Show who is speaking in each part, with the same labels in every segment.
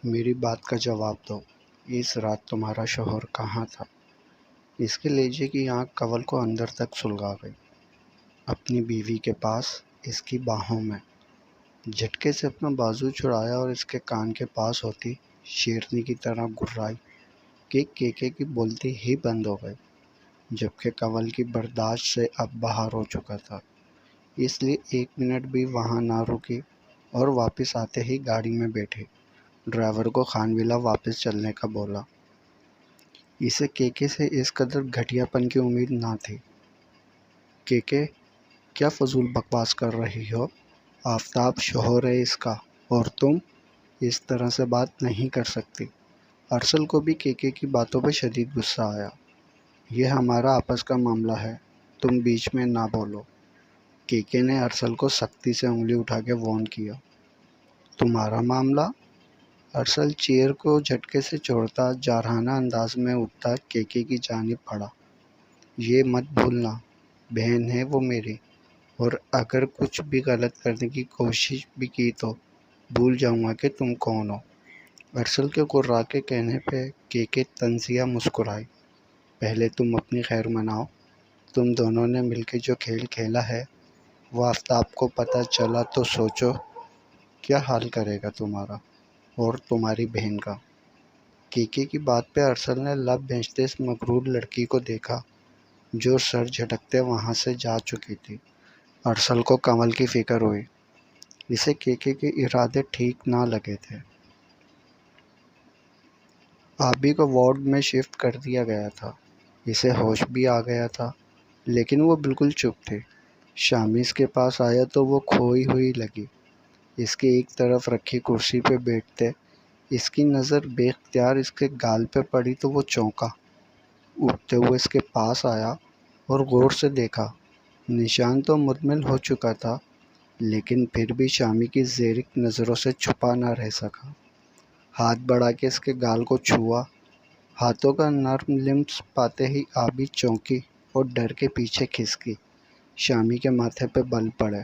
Speaker 1: میری بات کا جواب دو۔ اس رات تمہارا شوہر کہاں تھا؟ اس کے لہجے کی آنکھ کنول کو اندر تک سلگا گئی۔ اپنی بیوی کے پاس، اس کی باہوں میں۔ جھٹکے سے اپنا بازو چھڑایا اور اس کے کان کے پاس ہوتی شیرنی کی طرح گھرائی کہ کیکے کی بولتی ہی بند ہو گئی، جبکہ کنول کی برداشت سے اب باہر ہو چکا تھا۔ اس لیے 1 منٹ بھی وہاں نہ رکی اور واپس آتے ہی گاڑی میں بیٹھی، ڈرائیور کو خانویلا واپس چلنے کا بولا۔ اسے کیکے سے اس قدر گھٹیا پن کی امید نہ تھی۔ کیکے، کیا فضول بکواس کر رہی ہو؟ آفتاب شوہر ہے اس کا، اور تم اس طرح سے بات نہیں کر سکتی۔ ارسل کو بھی کیکے کی باتوں پہ شدید غصہ آیا۔ یہ ہمارا آپس کا معاملہ ہے، تم بیچ میں نہ بولو۔ کیکے نے ارسل کو سختی سے انگلی اٹھا کے وارن کیا۔ تمہارا معاملہ؟ ارسل چیئر کو جھٹکے سے چھوڑتا جارحانہ انداز میں اٹھتا کیکے کی جانب بڑھا۔ یہ مت بھولنا، بہن ہے وہ میری، اور اگر کچھ بھی غلط کرنے کی کوشش بھی کی تو بھول جاؤں گا کہ تم کون ہو۔ ارسل کے قرا کے کہنے پہ کیکے طنزیہ مسکرائی۔ پہلے تم اپنی خیر مناؤ۔ تم دونوں نے مل کے جو کھیل کھیلا ہے، وہ آفتاب کو پتہ چلا تو سوچو کیا حال کرے گا تمہارا اور تمہاری بہن کا۔ کیکے کی بات پہ ارسل نے لب بھینچتے اس مغرور لڑکی کو دیکھا جو سر جھٹکتے وہاں سے جا چکی تھی۔ ارسل کو کنول کی فکر ہوئی۔ اسے کیکے کے ارادے ٹھیک نہ لگے تھے۔ آبی کو وارڈ میں شفٹ کر دیا گیا تھا۔ اسے ہوش بھی آ گیا تھا، لیکن وہ بالکل چپ تھی۔ شامی اس کے پاس آیا تو وہ کھوئی ہوئی لگی۔ اس کے ایک طرف رکھی کرسی پہ بیٹھتے اس کی نظر بے اختیار اس کے گال پہ پڑی تو وہ چونکا۔ اٹھتے ہوئے اس کے پاس آیا اور غور سے دیکھا۔ نشان تو مکمل ہو چکا تھا، لیکن پھر بھی شامی کی زیرک نظروں سے چھپا نہ رہ سکا۔ ہاتھ بڑھا کے اس کے گال کو چھوا۔ ہاتھوں کا نرم لمس پاتے ہی آبی چونکی اور ڈر کے پیچھے کھسکی۔ شامی کے ماتھے پہ بل پڑے۔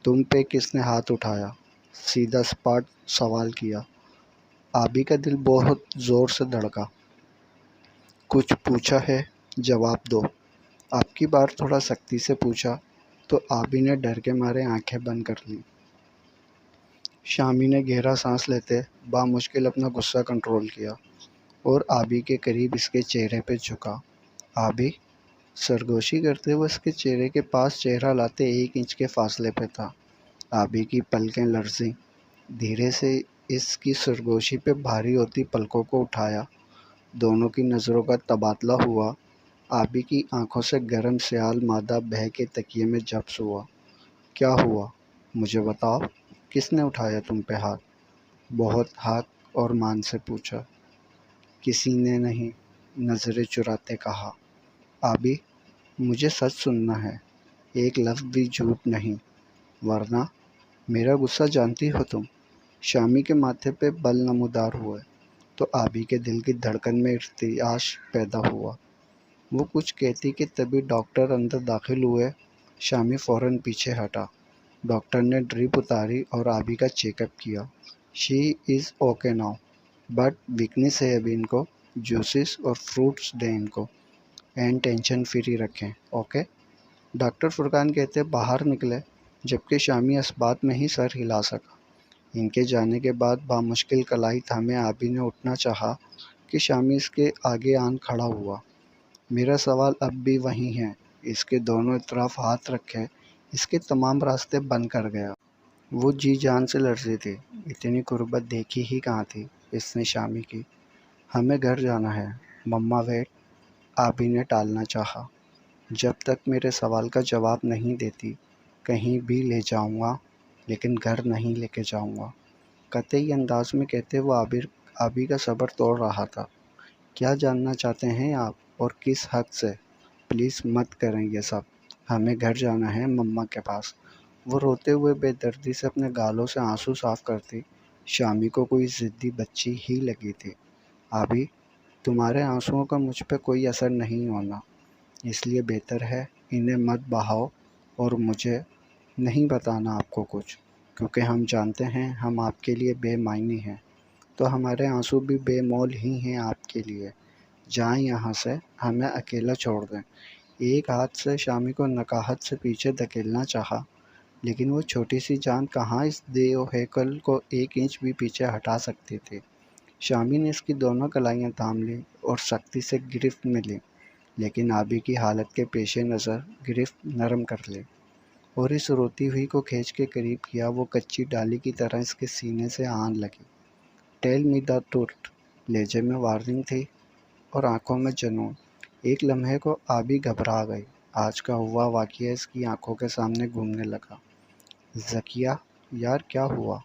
Speaker 1: تم پہ کس نے ہاتھ اٹھایا؟ سیدھا سپاٹ سوال کیا۔ آبی کا دل بہت زور سے دھڑکا۔ کچھ پوچھا ہے؟ جواب دو۔ آپ کی بار تھوڑا سختی سے پوچھا تو آبی نے ڈر کے مارے آنکھیں بند کر لیں۔ شامی نے گہرا سانس لیتے بامشکل اپنا غصہ کنٹرول کیا اور آبی کے قریب اس کے چہرے پہ جھکا۔ آبی؟ سرگوشی کرتے ہوئے اس کے چہرے کے پاس چہرہ لاتے 1 انچ کے فاصلے پہ تھا۔ آبی کی پلکیں لرزیں۔ دھیرے سے اس کی سرگوشی پہ بھاری ہوتی پلکوں کو اٹھایا۔ دونوں کی نظروں کا تبادلہ ہوا۔ آبی کی آنکھوں سے گرم سیال مادہ بہہ کے تکیے میں جبس ہوا۔ کیا ہوا؟ مجھے بتاؤ، کس نے اٹھایا تم پہ ہاتھ؟ بہت ہاتھ اور مان سے پوچھا۔ کسی نے نہیں، نظریں چراتے کہا۔ آبی، مجھے سچ سننا ہے، ایک لفظ بھی جھوٹ نہیں، ورنہ میرا غصہ جانتی ہو تم۔ شامی کے ماتھے پہ بل نمودار ہوئے تو آبی کے دل کی دھڑکن میں ارتعاش پیدا ہوا۔ وہ کچھ کہتی کہ تبھی ڈاکٹر اندر داخل ہوئے۔ شامی فوراً پیچھے ہٹا۔ ڈاکٹر نے ڈرپ اتاری اور آبی کا چیک اپ کیا۔ She is okay now, but weakness ہے ابھی ان کو۔ جوسز اور فروٹس دیں ان کو، اینڈ ٹینشن فری رکھیں، اوکے؟ ڈاکٹر فرقان کہتے باہر نکلے، جبکہ شامی اس بات میں ہی سر ہلا سکا۔ ان کے جانے کے بعد بامشکل کلائی تھامے آبی نے اٹھنا چاہا کہ شامی اس کے آگے آن کھڑا ہوا۔ میرا سوال اب بھی وہی ہے۔ اس کے دونوں اطراف ہاتھ رکھے اس کے تمام راستے بند کر گیا۔ وہ جی جان سے لرزی تھی۔ اتنی قربت دیکھی ہی کہاں تھی اس نے شامی کی۔ ہمیں گھر جانا ہے، مما ویٹ۔ آبی نے ٹالنا چاہا۔ جب تک میرے سوال کا جواب نہیں دیتی کہیں بھی لے جاؤں گا، لیکن گھر نہیں لے کے جاؤں گا، قطعی انداز میں کہتے وہ آبی کا صبر توڑ رہا تھا۔ کیا جاننا چاہتے ہیں آپ اور کس حق سے؟ پلیز مت کریں یہ سب، ہمیں گھر جانا ہے، مما کے پاس۔ وہ روتے ہوئے بے دردی سے اپنے گالوں سے آنسو صاف کرتی۔ شامی کو کوئی ضدی بچی ہی لگی تھی۔ آبی، تمہارے آنسوؤں کا مجھ پہ کوئی اثر نہیں ہونا، اس لیے بہتر ہے انہیں مت بہاؤ اور مجھے نہیں بتانا آپ کو کچھ، کیونکہ ہم جانتے ہیں ہم آپ کے لیے بے معنی ہیں۔ تو ہمارے آنسو بھی بے مول ہی ہیں آپ کے لیے۔ جائیں یہاں سے، ہمیں اکیلا چھوڑ دیں۔ ایک ہاتھ سے شامی کو نکاہت سے پیچھے دھکیلنا چاہا، لیکن وہ چھوٹی سی جان کہاں اس دیو ہیکل کو 1 انچ بھی پیچھے ہٹا سکتی تھی۔ شامی نے اس کی دونوں کلائیاں تھام لیں اور سختی سے گرفت میں لی، لیکن آبی کی حالت کے پیش نظر گرفت نرم کر لی اور اس روتی ہوئی کو کھینچ کے قریب کیا۔ وہ کچی ڈالی کی طرح اس کے سینے سے آن لگی۔ ٹیل می دا ٹروتھ، لہجے میں وارننگ تھی اور آنکھوں میں جنون۔ ایک لمحے کو آبی گھبرا گئی۔ آج کا ہوا واقعہ اس کی آنکھوں کے سامنے گھومنے لگا۔ ذکیہ، یار کیا ہوا؟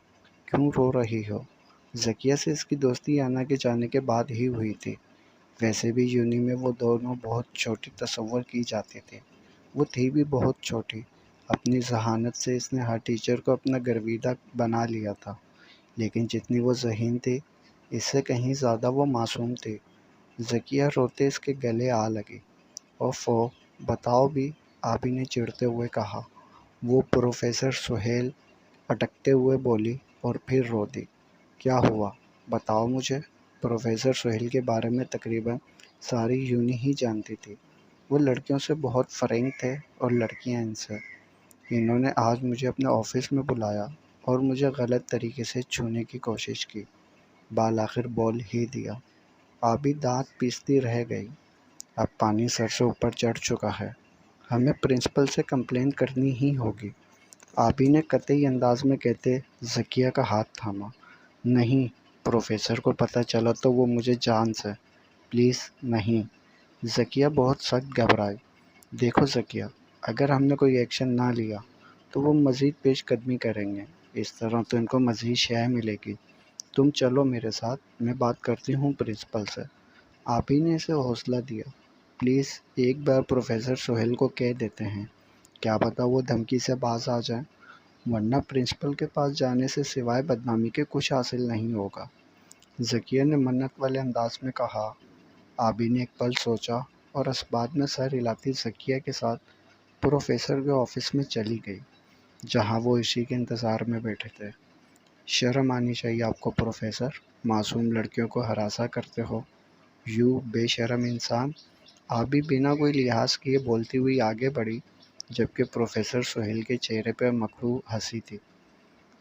Speaker 1: کیوں رو رہی ہو؟ ذکیہ سے اس کی دوستی آنا کے جانے کے بعد ہی ہوئی تھی۔ ویسے بھی یونی میں وہ دونوں بہت چھوٹی تصور کی جاتی تھی۔ وہ تھی بھی بہت چھوٹی۔ اپنی ذہانت سے اس نے ہر ٹیچر کو اپنا گرویدہ بنا لیا تھا، لیکن جتنی وہ ذہین تھی، اس سے کہیں زیادہ وہ معصوم تھی۔ ذکیہ روتے اس کے گلے آ لگی۔ اوفو، بتاؤ بھی، آبی نے چڑھتے ہوئے کہا۔ وہ پروفیسر سہیل، اٹکتے ہوئے بولی اور پھر رو دی۔ کیا ہوا؟ بتاؤ مجھے۔ پروفیسر سہیل کے بارے میں تقریباً ساری یونی ہی جانتی تھی۔ وہ لڑکیوں سے بہت فرینک تھے اور لڑکیاں ان سے۔ انہوں نے آج مجھے اپنے آفس میں بلایا اور مجھے غلط طریقے سے چھونے کی کوشش کی۔ بالآخر بول ہی دیا۔ آبی دانت پیستی رہ گئی۔ اب پانی سر سے اوپر چڑھ چکا ہے۔ ہمیں پرنسپل سے کمپلین کرنی ہی ہوگی، آبی نے قطعی انداز میں کہتے ذکیہ کا ہاتھ تھاما۔ نہیں، پروفیسر کو پتہ چلا تو وہ مجھے جان سے۔ پلیز نہیں۔ ذکیہ بہت سخت گھبرائی۔ دیکھو ذکیہ، اگر ہم نے کوئی ایکشن نہ لیا تو وہ مزید پیش قدمی کریں گے۔ اس طرح تو ان کو مزید شے ملے گی۔ تم چلو میرے ساتھ، میں بات کرتی ہوں پرنسپل سے۔ آبی نے اسے حوصلہ دیا۔ پلیز ایک بار پروفیسر سہیل کو کہہ دیتے ہیں، کیا پتہ وہ دھمکی سے باز آ جائیں، ورنہ پرنسپل کے پاس جانے سے سوائے بدنامی کے کچھ حاصل نہیں ہوگا، ذکیہ نے منت والے انداز میں کہا۔ آبی نے ایک پل سوچا اور اس بات میں سر ہلاتی ذکیہ کے ساتھ پروفیسر کے آفس میں چلی گئی، جہاں وہ اسی کے انتظار میں بیٹھے تھے۔ شرم آنی چاہیے آپ کو پروفیسر، معصوم لڑکیوں کو ہراساں کرتے ہو، یو بے شرم انسان۔ آبی بنا کوئی لحاظ کیے بولتی ہوئی آگے بڑھی، جبکہ پروفیسر سہیل کے چہرے پر مکروہ ہنسی تھی۔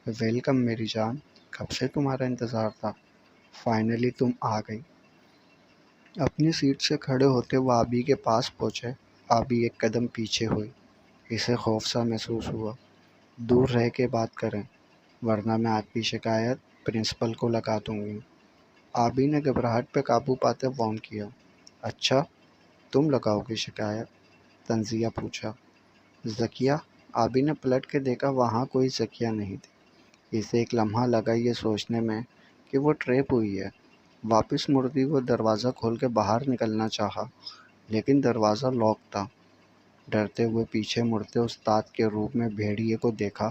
Speaker 1: ویلکم میری جان، کب سے تمہارا انتظار تھا، فائنلی تم آ گئی۔ اپنی سیٹ سے کھڑے ہوتے وہ آبی کے پاس پہنچے۔ آبی ایک قدم پیچھے ہوئی۔ اسے خوف سا محسوس ہوا۔ دور رہ کے بات کریں، ورنہ میں آپ کی شکایت پرنسپل کو لگا دوں گی، آبی نے گھبراہٹ پہ قابو پاتے وارن کیا۔ اچھا، تم لگاؤ گی شکایت؟ تنزیہ پوچھا۔ ذکیہ، آبی نے پلٹ کے دیکھا، وہاں کوئی ذکیہ نہیں تھی۔ اسے ایک لمحہ لگا یہ سوچنے میں کہ وہ ٹریپ ہوئی ہے۔ واپس مڑتی وہ دروازہ کھول کے باہر نکلنا چاہا، لیکن دروازہ لاک تھا۔ ڈرتے ہوئے پیچھے مڑتے استاد کے روپ میں بھیڑیے کو دیکھا،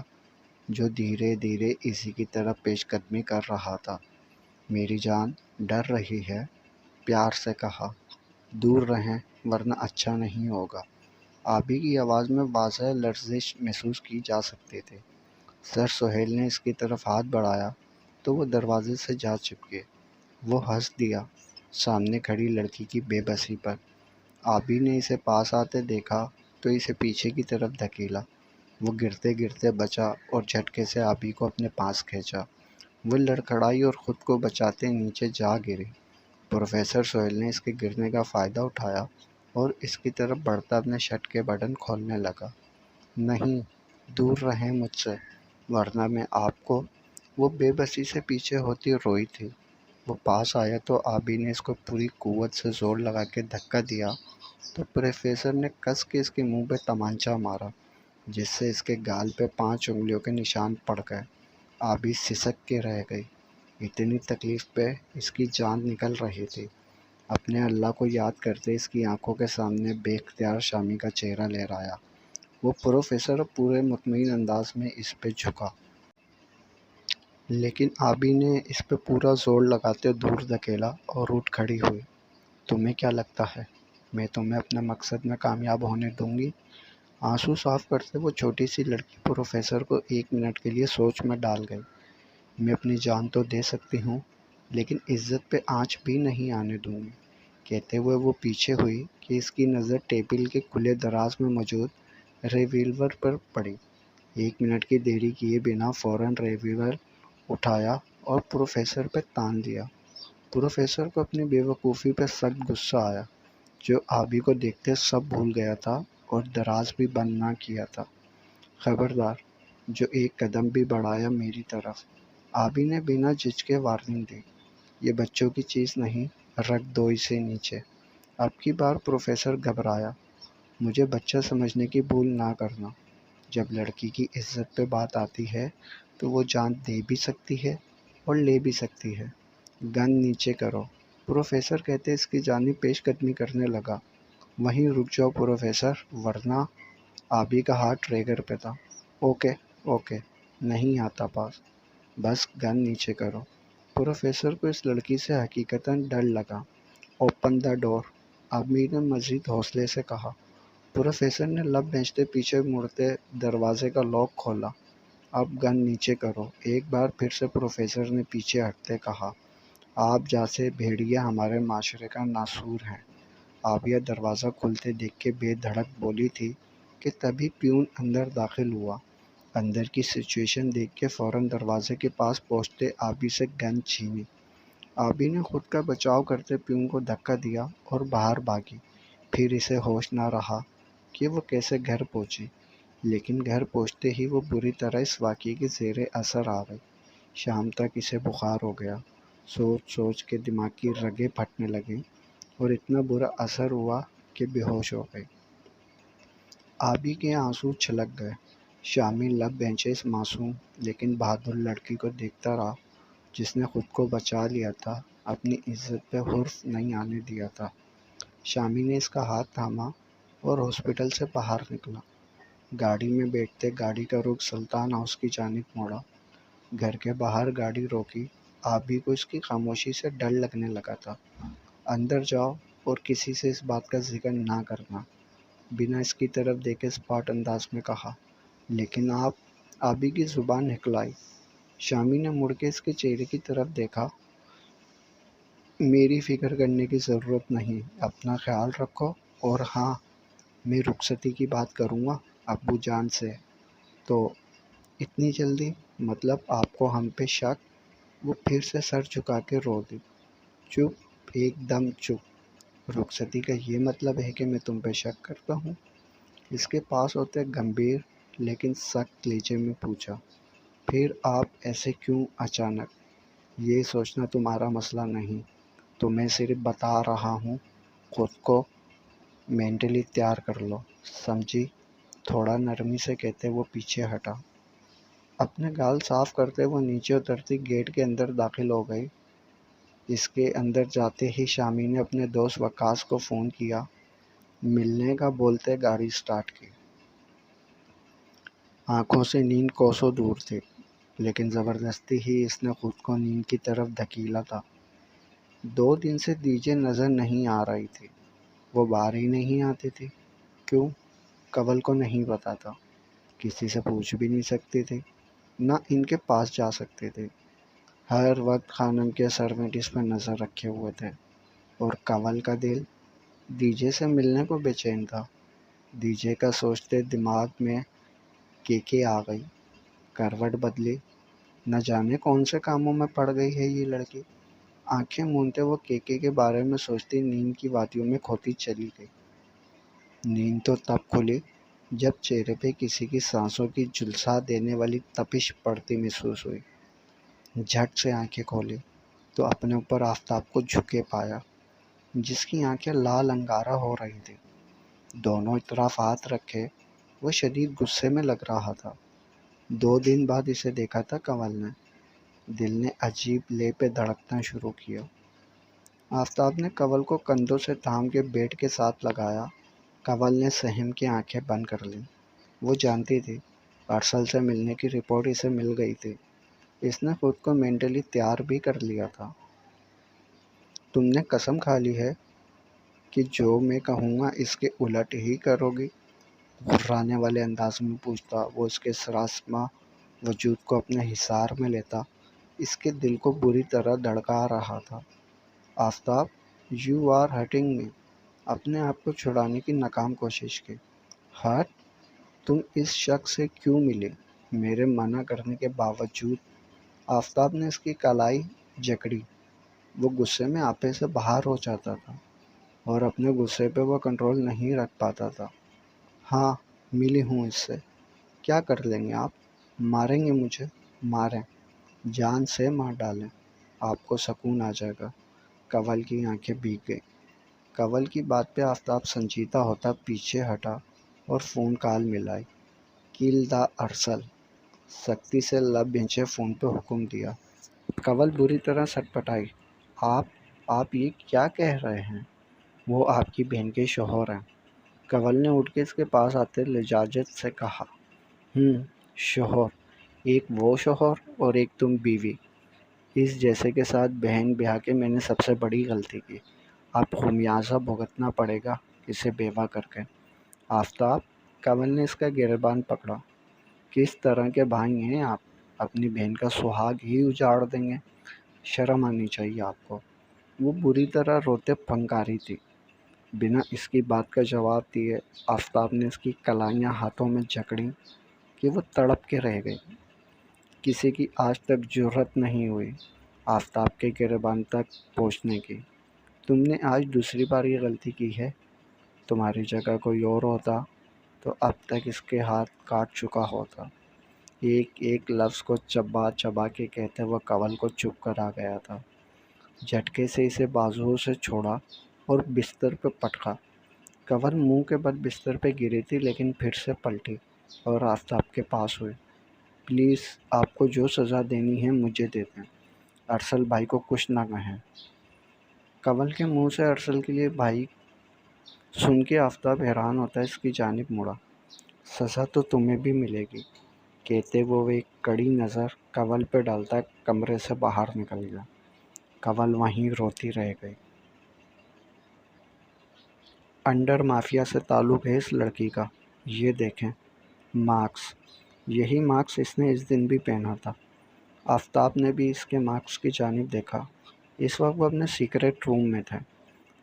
Speaker 1: جو دھیرے دھیرے اسی کی طرف پیش قدمی کر رہا تھا۔ میری جان ڈر رہی ہے، پیار سے کہا۔ دور رہیں ورنہ اچھا نہیں ہوگا۔ آبی کی آواز میں واضح لرزش محسوس کی جا سکتی تھی۔ سر سہیل نے اس کی طرف ہاتھ بڑھایا تو وہ دروازے سے جا چپکے۔ وہ ہنس دیا سامنے کھڑی لڑکی کی بے بسی پر۔ آبی نے اسے پاس آتے دیکھا تو اسے پیچھے کی طرف دھکیلا۔ وہ گرتے گرتے بچا اور جھٹکے سے آبی کو اپنے پاس کھینچا۔ وہ لڑکھڑائی اور خود کو بچاتے نیچے جا گری۔ پروفیسر سہیل نے اس کے گرنے کا فائدہ اٹھایا اور اس کی طرف بڑھتا اپنے شرٹ کے بٹن کھولنے لگا۔ نہیں، دور رہیں مجھ سے، ورنہ میں آپ کو۔ وہ بے بسی سے پیچھے ہوتی روئی تھی۔ وہ پاس آیا تو آبی نے اس کو پوری قوت سے زور لگا کے دھکا دیا تو پروفیسر نے کس کے اس کے منہ پہ تمانچہ مارا، جس سے اس کے گال پہ 5 انگلیوں کے نشان پڑ گئے۔ آبی سسک کے رہ گئی۔ اتنی تکلیف پہ اس کی جان نکل رہی تھی۔ اپنے اللہ کو یاد کرتے اس کی آنکھوں کے سامنے بے اختیار شامی کا چہرہ لہرایا۔ وہ پروفیسر پورے مطمئن انداز میں اس پہ جھکا، لیکن آبی نے اس پہ پورا زور لگاتے دور دھکیلا اور اٹھ کھڑی ہوئی۔ تمہیں کیا لگتا ہے میں تمہیں اپنے مقصد میں کامیاب ہونے دوں گی؟ آنسو صاف کرتے وہ چھوٹی سی لڑکی پروفیسر کو 1 منٹ کے لیے سوچ میں ڈال گئی۔ میں اپنی جان تو دے سکتی ہوں، لیکن عزت پہ آنچ بھی نہیں آنے دوں گی، کہتے ہوئے وہ پیچھے ہوئی کہ اس کی نظر ٹیبل کے کھلے دراز میں موجود ریوالور پر پڑی۔ 1 منٹ کی دیری کیے بنا فوراً ریوالور اٹھایا اور پروفیسر پہ تان دیا۔ پروفیسر کو اپنی بے وقوفی پہ سخت غصہ آیا، جو آبی کو دیکھتے سب بھول گیا تھا اور دراز بھی بند نہ کیا تھا۔ خبردار، جو ایک قدم بھی بڑھایا میری طرف، آبی نے بنا جھجکے وارننگ دی۔ یہ بچوں کی چیز نہیں، رکھ دو اسے نیچے۔ اب کی بار پروفیسر گھبرایا۔ مجھے بچہ سمجھنے کی بھول نہ کرنا۔ جب لڑکی کی عزت پہ بات آتی ہے تو وہ جان دے بھی سکتی ہے اور لے بھی سکتی ہے۔ گن نیچے کرو، پروفیسر کہتے اس کی جانب پیش قدمی کرنے لگا۔ وہیں رک جاؤ پروفیسر، ورنہ… آبی کا ہاتھ ٹریگر پہ تھا۔ اوکے اوکے، نہیں آتا پاس، بس گن نیچے کرو۔ پروفیسر کو اس لڑکی سے حقیقتاً ڈر لگا۔ اوپن دا ڈور، آبی نے مزید حوصلے سے کہا۔ پروفیسر نے لب بھینچتے پیچھے مڑتے دروازے کا لاک کھولا۔ اب گن نیچے کرو، ایک بار پھر سے پروفیسر نے پیچھے ہٹتے کہا۔ آپ جیسے بھیڑیا ہمارے معاشرے کا ناسور ہیں۔ آبیہ دروازہ کھلتے دیکھ کے بے دھڑک بولی تھی کہ تبھی پیون اندر داخل ہوا۔ اندر کی سچویشن دیکھ کے فوراً دروازے کے پاس پہنچتے آبی سے گن چھینی۔ آبی نے خود کا بچاؤ کرتے پیون کو دھکا دیا اور باہر بھاگی۔ پھر اسے ہوش نہ رہا کہ وہ کیسے گھر پہنچی، لیکن گھر پہنچتے ہی وہ بری طرح اس واقعے کی زیر اثر آ گئی۔ شام تک اسے بخار ہو گیا، سوچ سوچ کے دماغ کی رگیں پھٹنے لگیں اور اتنا برا اثر ہوا کہ بے ہوش ہو گئی۔ آبی کے آنسو چھلک گئے۔ شامی لب بینچے اس معصوم لیکن بہادر لڑکی کو دیکھتا رہا جس نے خود کو بچا لیا تھا، اپنی عزت پہ حرف نہیں آنے دیا تھا۔ شامی نے اس کا ہاتھ تھاما اور ہاسپٹل سے باہر نکلا۔ گاڑی میں بیٹھتے گاڑی کا رخ سلطان ہاؤس کی جانب موڑا۔ گھر کے باہر گاڑی روکی۔ آبی کو اس کی خاموشی سے ڈر لگنے لگا تھا۔ اندر جاؤ اور کسی سے اس بات کا ذکر نہ کرنا، بنا اس کی طرف دیکھے اسپاٹ انداز میں کہا۔ لیکن آپ… آبی کی زبان نکلائی۔ شامی نے مڑ کے اس کے چہرے کی طرف دیکھا۔ میری فکر کرنے کی ضرورت نہیں، اپنا خیال رکھو، اور ہاں، میں رخصتی کی بات کروں گا ابو جان سے۔ تو اتنی جلدی؟ مطلب آپ کو ہم پہ شک؟ وہ پھر سے سر جھکا کے رو دی۔ چپ، ایک دم چپ۔ رخصتی کا یہ مطلب ہے کہ میں تم پہ شک کرتا ہوں؟ اس کے پاس ہوتے گمبھیر لیکن سخت لہجے میں پوچھا۔ پھر آپ ایسے کیوں اچانک؟ یہ سوچنا تمہارا مسئلہ نہیں، تو میں صرف بتا رہا ہوں، خود کو مینٹلی تیار کر لو، سمجھی؟ تھوڑا نرمی سے کہتے وہ پیچھے ہٹا۔ اپنے گال صاف کرتے وہ نیچے اترتی گیٹ کے اندر داخل ہو گئی۔ اس کے اندر جاتے ہی شامی نے اپنے دوست وقاص کو فون کیا۔ ملنے کا بولتے گاڑی سٹارٹ کی۔ آنکھوں سے نیند کوسوں دور تھی، لیکن زبردستی ہی اس نے خود کو نیند کی طرف دھکیلا تھا۔ 2 دن سے دیجے نظر نہیں آ رہی تھی، وہ باہر ہی نہیں آتی تھی۔ کیوں؟ کنول کو نہیں پتا تھا، کسی سے پوچھ بھی نہیں سکتی تھی، نہ ان کے پاس جا سکتے تھے۔ ہر وقت خانم کے سروینٹ اس پر نظر رکھے ہوئے تھے، اور کنول کا دل دیجے سے ملنے کو بے چین تھا۔ دیجے کا سوچتے دماغ میں کیکے آ گئی۔ کروٹ بدلی، نہ جانے کون سے کاموں میں پڑ گئی ہے یہ لڑکی۔ آنکھیں مونتے وہ کیکے کے بارے میں سوچتی نیند کی وادیوں میں کھوتی چلی گئی۔ نیند تو تب کھلی جب چہرے پہ کسی کی سانسوں کی جھلسا دینے والی تپش پڑتی محسوس ہوئی۔ جھٹ سے آنکھیں کھولی تو اپنے اوپر آفتاب کو جھکے پایا، جس کی آنکھیں لال انگارہ ہو رہی تھیں۔ دونوں اطراف ہاتھ رکھے وہ شدید غصے میں لگ رہا تھا۔ 2 دن بعد اسے دیکھا تھا کنول نے۔ دل نے عجیب لے پہ دھڑکنا شروع کیا۔ آفتاب نے کنول کو کندھوں سے تھام کے بیٹ کے ساتھ لگایا۔ کنول نے سہم کے آنکھیں بند کر لیں۔ وہ جانتی تھی، ارسل سے ملنے کی رپورٹ اسے مل گئی تھی۔ اس نے خود کو مینٹلی تیار بھی کر لیا تھا۔ تم نے قسم کھا لی ہے کہ جو میں کہوں گا اس کے الٹ ہی کرو گی؟ غرانے والے انداز میں پوچھتا وہ اس کے سراسیمہ وجود کو اپنے حصار میں لیتا۔ اس کے دل کو بری طرح دھڑکا رہا تھا۔ آفتاب، یو آر ہرٹنگ می۔ اپنے آپ کو چھڑانے کی ناکام کوشش کی۔ ہٹ؟ تم اس شخص سے کیوں ملی؟ میرے منع کرنے کے باوجود؟ آفتاب نے اس کی کلائی جکڑی۔ وہ غصے میں آپے سے باہر ہو جاتا تھا اور اپنے غصے پہ وہ کنٹرول نہیں رکھ پاتا تھا۔ ہاں، ملی ہوں اس سے۔ کیا کر لیں گے آپ؟ ماریں گے مجھے؟ ماریں، جان سے مار ڈالیں، آپ کو سکون آ جائے گا۔ کنول کی آنکھیں بھیگ گئیں۔ کنول کی بات پہ آفتاب سنجیدہ ہوتا پیچھے ہٹا اور فون کال ملائی۔ کیل دا ارسل، سختی سے لب بھینچے فون پہ حکم دیا۔ کنول بری طرح سٹپٹائی۔ آپ یہ کیا کہہ رہے ہیں؟ وہ آپ کی بہن کے شوہر ہیں۔ کنول نے اٹھ کے اس کے پاس آتے لجاجت سے کہا۔ شوہر؟ ایک وہ شوہر اور ایک تم بیوی۔ اس جیسے کے ساتھ بہن بیاہ کے میں نے سب سے بڑی غلطی کی۔ اب خمیازہ بھگتنا پڑے گا اسے بیوہ کر کے۔ آفتاب، کنول نے اس کا گریبان پکڑا۔ کس طرح کے بھائی ہیں آپ؟ اپنی بہن کا سہاگ ہی اجاڑ دیں گے؟ شرم آنی چاہیے آپ کو۔ وہ بری طرح روتے پھنکاری تھی۔ بنا اس کی بات کا جواب دیے آفتاب نے اس کی کلائیاں ہاتھوں میں جکڑیں کہ وہ تڑپ کے رہ گئی۔ کسی کی آج تک جرأت نہیں ہوئی آفتاب کے گریبان تک پہنچنے کی۔ تم نے آج دوسری بار یہ غلطی کی ہے۔ تمہاری جگہ کوئی اور ہوتا تو اب تک اس کے ہاتھ کاٹ چکا ہوتا۔ ایک ایک لفظ کو چبا چبا کے کہتے وہ کنول کو چپ کرا گیا تھا۔ جھٹکے سے اسے بازوؤں سے چھوڑا اور بستر پہ پٹکا۔ کنول منہ کے بل بستر پہ گری تھی لیکن پھر سے پلٹی اور آفتاب کے پاس ہوئی۔ پلیز، آپ کو جو سزا دینی ہے مجھے دے دیں۔ ارسل بھائی کو کچھ نہ کہیں۔ کنول کے منہ سے ارسل کے لیے بھائی سن کے آفتاب حیران ہوتا ہے اس کی جانب مڑا۔ سزا تو تمہیں بھی ملے گی، کہتے وہ ایک کڑی نظر کنول پہ ڈالتا کمرے سے باہر نکل گیا۔ کنول وہیں روتی رہ گئی۔ انڈر مافیا سے تعلق ہے اس لڑکی کا۔ یہ دیکھیں، مارکس۔ یہی مارکس اس نے اس دن بھی پہنا تھا۔ آفتاب نے بھی اس کے مارکس کی جانب دیکھا۔ اس وقت وہ اپنے سیکرٹ روم میں تھے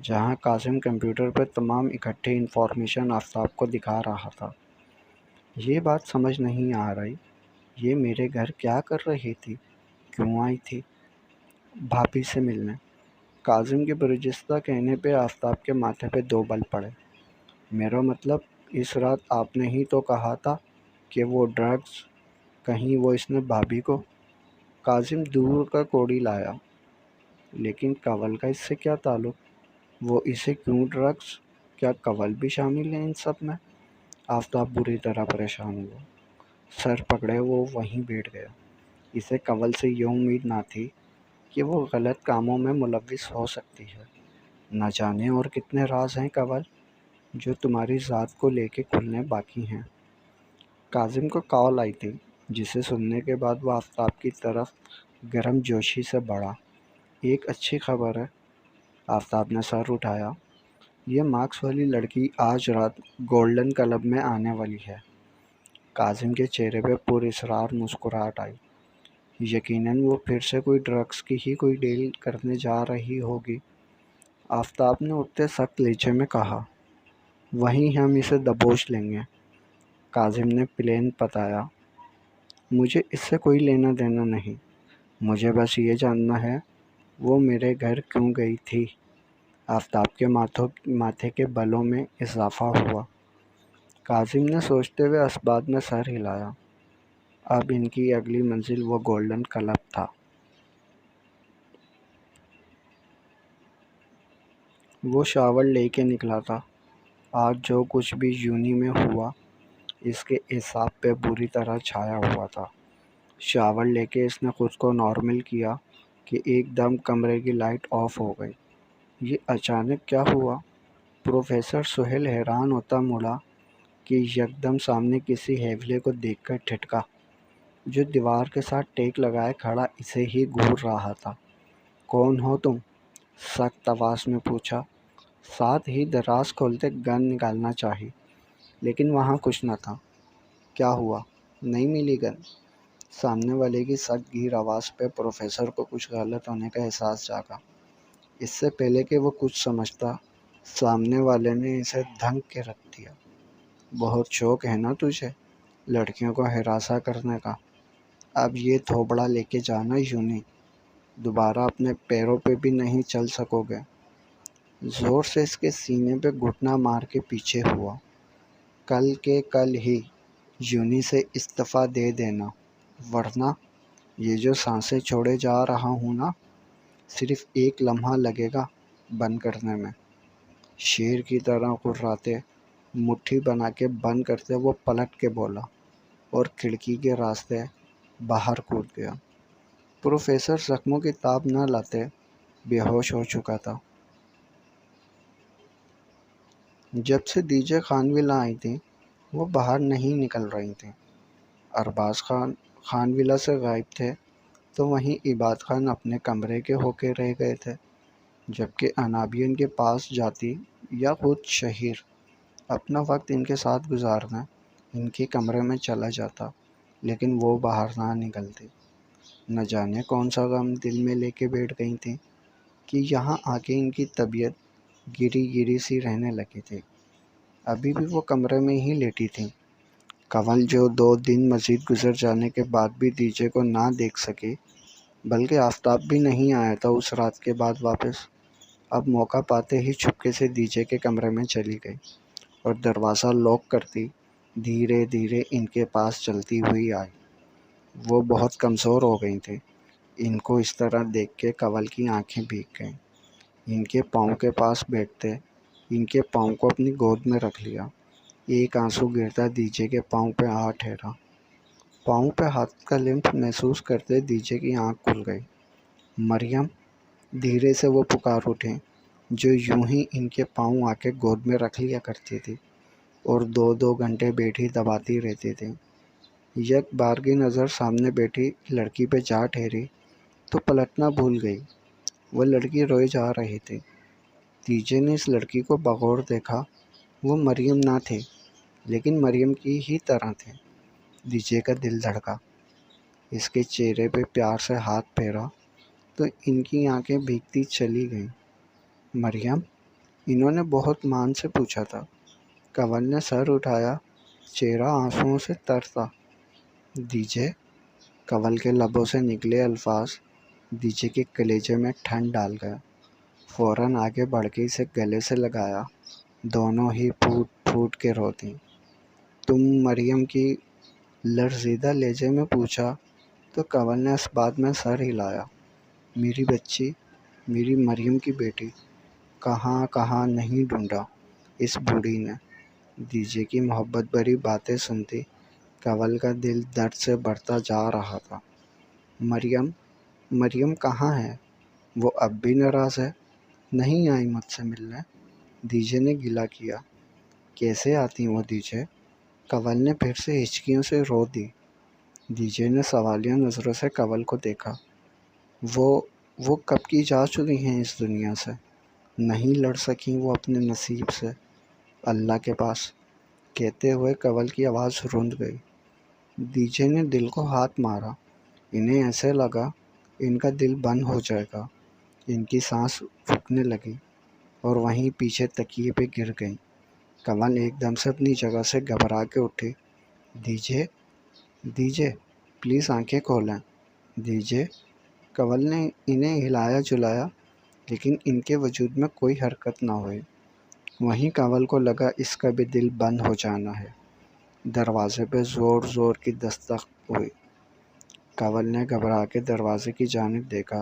Speaker 1: جہاں قاسم کمپیوٹر پر تمام اکٹھے انفارمیشن آفتاب کو دکھا رہا تھا۔ یہ بات سمجھ نہیں آ رہی، یہ میرے گھر کیا کر رہی تھی؟ کیوں آئی تھی؟ بھابھی سے ملنے۔ قاسم کے برجستہ کہنے پہ آفتاب کے ماتھے پہ دو بل پڑے۔ میرا مطلب، اس رات آپ نے ہی تو کہا تھا کہ وہ ڈرگز، کہیں وہ اس نے بھابھی کو؟ قاسم دور کا کوڑی لایا۔ لیکن کنول کا اس سے کیا تعلق؟ وہ اسے کیوں ڈرگز؟ کیا کنول بھی شامل ہے ان سب میں؟ آفتاب بری طرح پریشان ہوا۔ سر پکڑے وہ وہیں بیٹھ گیا۔ اسے کنول سے یہ امید نہ تھی کہ وہ غلط کاموں میں ملوث ہو سکتی ہے۔ نہ جانے اور کتنے راز ہیں کنول جو تمہاری ذات کو لے کے کھلنے باقی ہیں۔ قاسم کو کال آئی تھی جسے سننے کے بعد وہ آفتاب کی طرف گرم جوشی سے بڑھا۔ ایک اچھی خبر ہے۔ آفتاب نے سر اٹھایا۔ یہ مارکس والی لڑکی آج رات گولڈن کلب میں آنے والی ہے۔ قاسم کے چہرے پہ پر اصرار مسکراہٹ آئی۔ یقیناً وہ پھر سے کوئی ڈرگس کی ہی کوئی ڈیل کرنے جا رہی ہوگی۔ آفتاب نے اٹھتے سخت لہجے میں کہا۔ وہیں ہم اسے دبوچ لیں گے۔ قاسم نے پلین بتایا۔ مجھے اس سے کوئی لینا دینا نہیں، مجھے بس یہ جاننا ہے وہ میرے گھر کیوں گئی تھی۔ آفتاب کے ماتھے کے بلوں میں اضافہ ہوا۔ قاسم نے سوچتے ہوئے اسبات میں سر ہلایا۔ اب ان کی اگلی منزل وہ گولڈن کلب تھا۔ وہ شاور لے کے نکلا تھا۔ آج جو کچھ بھی یونی میں ہوا اس کے اعصاب پہ بری طرح چھایا ہوا تھا۔ شاور لے کے اس نے خود کو نارمل کیا کہ ایک دم کمرے کی لائٹ آف ہو گئی۔ یہ اچانک کیا ہوا؟ پروفیسر سہیل حیران ہوتا مڑا کہ یکدم سامنے کسی حیولے کو دیکھ کر ٹھٹکا جو دیوار کے ساتھ ٹیک لگائے کھڑا اسے ہی گھور رہا تھا۔ کون ہو تم؟ سخت آواز میں پوچھا، ساتھ ہی دراز کھولتے گن نکالنا چاہی، لیکن وہاں کچھ نہ تھا۔ کیا ہوا؟ نہیں ملی گن؟ سامنے والے کی سخت گیر آواز پہ پروفیسر کو کچھ غلط ہونے کا احساس جاگا۔ اس سے پہلے کہ وہ کچھ سمجھتا، سامنے والے نے اسے دھنک کے رکھ دیا۔ بہت شوق ہے نا تجھے لڑکیوں کو ہراساں کرنے کا؟ اب یہ تھوبڑا لے کے جانا یونی، دوبارہ اپنے پیروں پہ بھی نہیں چل سکو گے۔ زور سے اس کے سینے پہ گھٹنا مار کے پیچھے ہوا۔ کل کے کل ہی یونی سے استعفیٰ دے دینا، ورنہ یہ جو سانسیں چھوڑے جا رہا ہوں نا، صرف ایک لمحہ لگے گا بند کرنے میں۔ شیر کی طرح غراتے، مٹھی بنا کے بند کرتے وہ پلٹ کے بولا اور کھڑکی کے راستے باہر کود گیا۔ پروفیسر زخموں کی تاب نہ لاتے بے ہوش ہو چکا تھا۔ جب سے دی جے خانویلا آئی تھی وہ باہر نہیں نکل رہی تھیں۔ ارباز خان خانویلا سے غائب تھے تو وہیں عباد خان اپنے کمرے کے ہو کے رہ گئے تھے، جبکہ انابین کے پاس جاتی یا خود شہیر اپنا وقت ان کے ساتھ گزارنا ان کے کمرے میں چلا جاتا، لیکن وہ باہر نہ نکلتی۔ نہ جانے کون سا غم دل میں لے کے بیٹھ گئی تھیں کہ یہاں آ کے ان کی طبیعت گری گری سی رہنے لگی تھی۔ ابھی بھی وہ کمرے میں ہی لیٹی تھیں۔ کنول جو 2 دن مزید گزر جانے کے بعد بھی دی جے کو نہ دیکھ سکی، بلکہ آفتاب بھی نہیں آیا تھا اس رات کے بعد واپس، اب موقع پاتے ہی چھپکے سے دی جے کے کمرے میں چلی گئی اور دروازہ لاک کرتی دھیرے دھیرے ان کے پاس چلتی ہوئی آئی۔ وہ بہت کمزور ہو گئی تھی۔ ان کو اس طرح دیکھ کے کنول کی آنکھیں بھیگ گئیں۔ ان کے پاؤں کے پاس بیٹھتے ان کے پاؤں کو اپنی گود میں رکھ لیا۔ ایک آنسو گرتا دی جے کے پاؤں پہ آ ٹھہرا۔ پاؤں پہ ہاتھ کا لمف محسوس کرتے دی جے کی آنکھ کھل گئی۔ مریم، دھیرے سے وہ پکار اٹھی، جو یوں ہی ان کے پاؤں آ کے گود میں رکھ لیا کرتی تھی اور 2 گھنٹے بیٹھی دباتی رہتی تھی۔ یک بار کی نظر سامنے بیٹھی لڑکی پہ جا ٹھہری تو پلٹنا بھول گئی۔ وہ لڑکی روئے جا رہی تھی۔ دی جے نے اس لڑکی کو بغور دیکھا۔ وہ مریم نہ تھی، لیکن مریم کی ہی طرح تھی۔ دی جے کا دل دھڑکا۔ اس کے چہرے پہ پیار سے ہاتھ پھیرا تو ان کی آنکھیں بھیگتی چلی گئیں۔ مریم، انہوں نے بہت مان سے پوچھا تھا۔ کنول نے سر اٹھایا، چہرہ آنسوؤں سے تر تھا۔ دی جے، کنول کے لبوں سے نکلے الفاظ دی جے کے کلیجے میں ٹھنڈ ڈال گیا۔ فوراً آگے بڑھ کے اسے گلے سے لگایا۔ دونوں ہی پھوٹ پھوٹ کے روتیں۔ تم مریم کی لرزیدہ لہجے میں پوچھا تو کنول نے اس بات میں سر ہلایا۔ میری بچی، میری مریم کی بیٹی، کہاں کہاں نہیں ڈھونڈا اس بوڑھی نے۔ دی جے کی محبت بھری باتیں سنتی کنول کا دل درد سے بڑھتا جا رہا تھا۔ مریم، مریم کہاں ہے؟ وہ اب بھی ناراض ہے؟ نہیں آئی مجھ سے ملنے؟ دی جے نے گلہ کیا۔ کیسے آتی وہ دی جے؟ کنول نے پھر سے ہچکیوں سے رو دی۔ دی جے نے سوالیہ نظروں سے کنول کو دیکھا۔ وہ کب کی جا چکی ہیں اس دنیا سے، نہیں لڑ سکیں وہ اپنے نصیب سے، اللہ کے پاس۔ کہتے ہوئے کنول کی آواز روند گئی۔ دی جے نے دل کو ہاتھ مارا۔ انہیں ایسے لگا ان کا دل بند ہو جائے گا۔ ان کی سانس رکنے لگی اور وہیں پیچھے تکیے پہ گر گئیں۔ کنول ایک دم سے اپنی جگہ سے گھبرا کے اٹھی۔ دی جے، دی جے، پلیز آنکھیں کھولیں۔ دی جے، کنول نے انہیں ہلایا جلایا، لیکن ان کے وجود میں کوئی حرکت نہ ہوئی۔ وہیں کنول کو لگا اس کا بھی دل بند ہو جانا ہے۔ دروازے پہ زور زور کی دستک ہوئی۔ کنول نے گھبرا کے دروازے کی جانب دیکھا،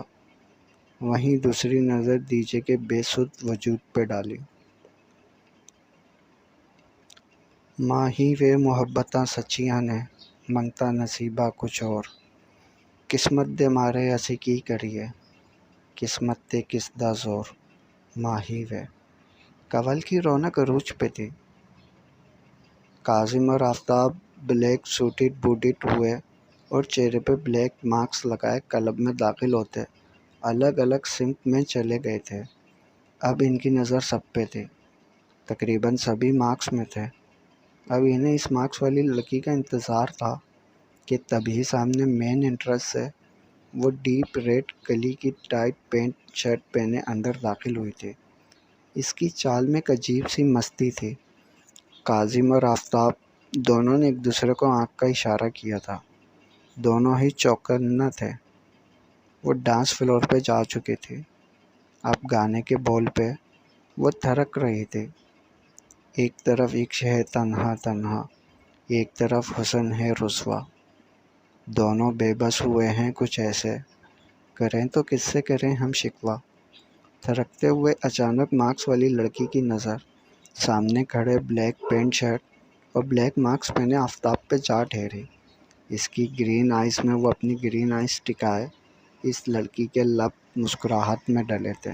Speaker 1: وہیں دوسری نظر دی جے کے بے سدھ وجود پہ ڈالی۔ ماہی وے محبتاں سچیاں نے، منگتا نصیبہ کچھ اور، قسمت دے مارے اسی کی کریے، قسمت تے کس دا زور، ماہی وے۔ کنول کی رونق عروج پہ تھی۔ کاظم اور آفتاب بلیک سوٹڈ بوٹڈ ہوئے اور چہرے پہ بلیک ماسک لگائے کلب میں داخل ہوتے الگ الگ سمت میں چلے گئے تھے۔ اب ان کی نظر سب پہ تھی۔ تقریباً سبھی ماسک میں تھے۔ اب انہیں اس ماسک والی لڑکی کا انتظار تھا۔ کہ تبھی سامنے مین انٹرسٹ سے وہ ڈیپ ریڈ کلی کی ٹائٹ پینٹ شرٹ پہنے اندر داخل ہوئی تھی۔ اس کی چال میں ایک عجیب سی مستی تھی۔ کاظم اور آفتاب دونوں نے ایک دوسرے کو آنکھ کا اشارہ کیا تھا۔ دونوں ہی چوکنا تھے۔ وہ ڈانس فلور پہ جا چکے تھے۔ اب گانے کے بول پہ وہ تھرک رہی تھی۔ ایک طرف عشق ہے تنہا تنہا، ایک طرف حسن ہے رسوا، دونوں بے بس ہوئے ہیں کچھ ایسے، کریں تو کس سے کریں ہم شکوہ۔ تھرکتے ہوئے اچانک مارکس والی لڑکی کی نظر سامنے کھڑے بلیک پینٹ شرٹ اور بلیک مارکس پہنے آفتاب پہ جا ٹھہری۔ اس کی گرین آئز میں وہ اپنی گرین آئز ٹکائے اس لڑکی کے لب مسکراہٹ میں ڈلے تھے۔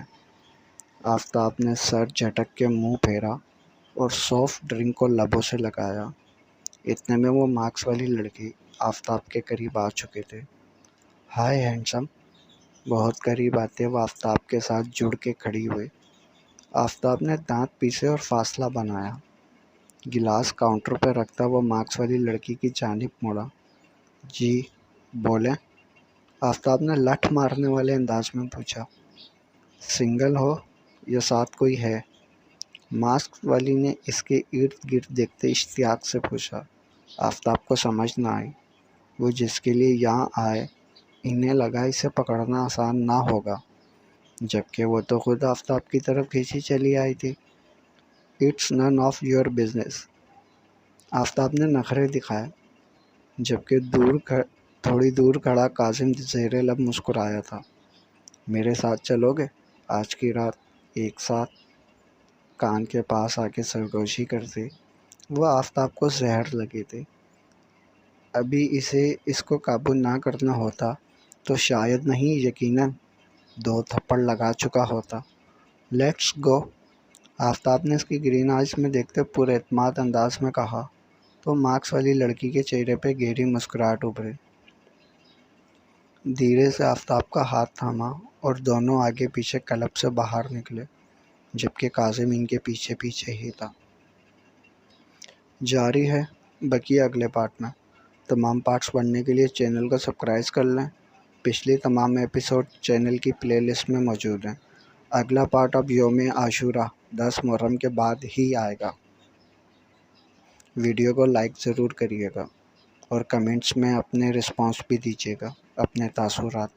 Speaker 1: آفتاب نے سر جھٹک کے منہ پھیرا اور سافٹ ڈرنک کو لبوں سے لگایا۔ اتنے میں وہ مارکس والی لڑکی آفتاب کے قریب آ چکے تھے۔ ہائے ہینڈسم۔ بہت قریب آتے وہ آفتاب کے ساتھ جڑ کے کھڑی ہوئی۔ آفتاب نے دانت پیسے اور فاصلہ بنایا۔ گلاس کاؤنٹر پہ رکھتا وہ مارکس والی لڑکی کی جانب مڑا۔ جی بولیں؟ آفتاب نے لٹھ مارنے والے انداز میں پوچھا۔ سنگل ہو یا ساتھ کوئی ہے؟ ماسک والی نے اس کے ارد گرد دیکھتے اشتیاق سے پوچھا۔ آفتاب کو سمجھ نہ آئی۔ وہ جس کے لیے یہاں آئے انہیں لگا اسے پکڑنا آسان نہ ہوگا، جبکہ وہ تو خود آفتاب کی طرف کھینچی چلی آئی تھی۔ It's none of your business. آفتاب نے نخرے دکھائے، جبکہ تھوڑی دور کھڑا کاظم زیر لب مسکرایا تھا۔ میرے ساتھ چلو گے؟ آج کی رات ایک ساتھ؟ کان کے پاس آ کے سرگوشی کرتی وہ آفتاب کو زہر لگی تھی۔ ابھی اس کو قابو نہ کرنا ہوتا تو شاید نہیں یقیناً 2 تھپڑ لگا چکا ہوتا۔ Let's go. آفتاب نے اس کی گرین آئز میں دیکھتے پورے اعتماد انداز میں کہا تو مارکس والی لڑکی کے چہرے پہ گہری مسکراہٹ ابھری۔ دھیرے سے آفتاب کا ہاتھ تھاما اور دونوں آگے پیچھے کلب سے باہر نکلے، جبکہ کاظم ان کے پیچھے پیچھے ہی تھا۔ جاری ہے بقیہ اگلے پارٹ میں۔ تمام پارٹس پڑھنے کے لیے چینل کو سبسکرائب کر لیں۔ پچھلی تمام ایپیسوڈ چینل کی پلے لسٹ میں موجود ہیں۔ اگلا پارٹ اب یوم عاشورہ 10 محرم کے بعد ہی آئے گا۔ ویڈیو کو لائک ضرور کریے گا اور کمنٹس میں اپنے رسپانس بھی دیجیے گا، اپنے تاثرات۔